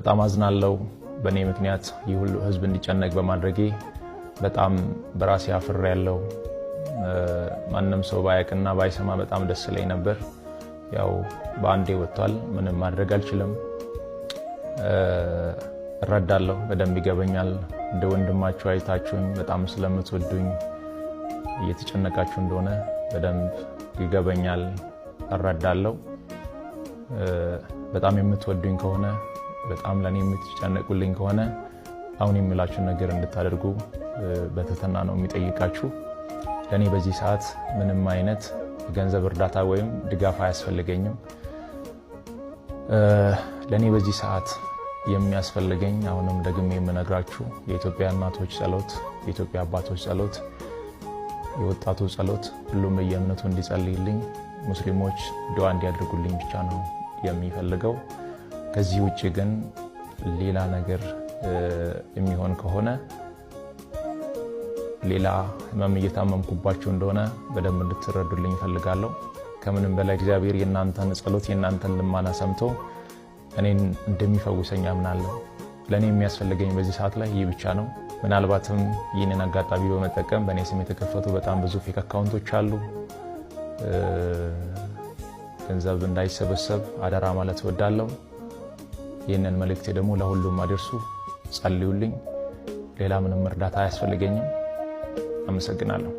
በጣም አዝናለሁ። በእኔ ምክንያት ይህ ሁሉ ህዝብ እንዲጨነቅ በማድረጌ በጣም በራሴ አፍሬያለሁ። ማንም ሰው ባያውቅና ባይሰማ በጣም ደስ ይለኝ ነበር። ያው በአንዴ ወጥቷል፣ ምንም ማድረግ አልችልም። እረዳለሁ፣ በደንብ ይገበኛል። እንደ ወንድማችሁ አይታችሁኝ በጣም ስለምትወዱኝ እየተጨነቃችሁ እንደሆነ በደንብ ይገበኛል፣ እረዳለሁ። በጣም የምትወዱኝ ከሆነ በጣም ለኔ የምትጨነቁልኝ ከሆነ አሁን የምላችሁ ነገር እንድታደርጉ በትህትና ነው የሚጠይቃችሁ። ለኔ በዚህ ሰዓት ምንም አይነት የገንዘብ እርዳታ ወይም ድጋፍ አያስፈልገኝም። ለኔ በዚህ ሰዓት የሚያስፈልገኝ አሁንም ደግሜ የምነግራችሁ የኢትዮጵያ እናቶች ጸሎት፣ የኢትዮጵያ አባቶች ጸሎት፣ የወጣቱ ጸሎት፣ ሁሉም በየእምነቱ እንዲጸልይልኝ፣ ሙስሊሞች ዱዓ እንዲያደርጉልኝ ብቻ ነው የሚፈልገው። ከዚህ ውጪ ግን ሌላ ነገር የሚሆን ከሆነ ሌላ ህመም እየታመምኩባችሁ እንደሆነ በደንብ እንድትረዱልኝ እፈልጋለሁ። ከምንም በላይ እግዚአብሔር የእናንተን ጸሎት የእናንተን ልመና ሰምቶ እኔን እንደሚፈውሰኝ አምናለሁ። ለኔ የሚያስፈልገኝ በዚህ ሰዓት ላይ ይህ ብቻ ነው። ምናልባትም ይህንን አጋጣሚ በመጠቀም በእኔ ስም የተከፈቱ በጣም ብዙ ፌክ አካውንቶች አሉ። ገንዘብ እንዳይሰበሰብ አደራ ማለት እወዳለሁ። ይህንን መልእክቴ ደግሞ ለሁሉም አድርሱ፣ ጸልዩልኝ። ሌላ ምንም እርዳታ አያስፈልገኝም። አመሰግናለሁ።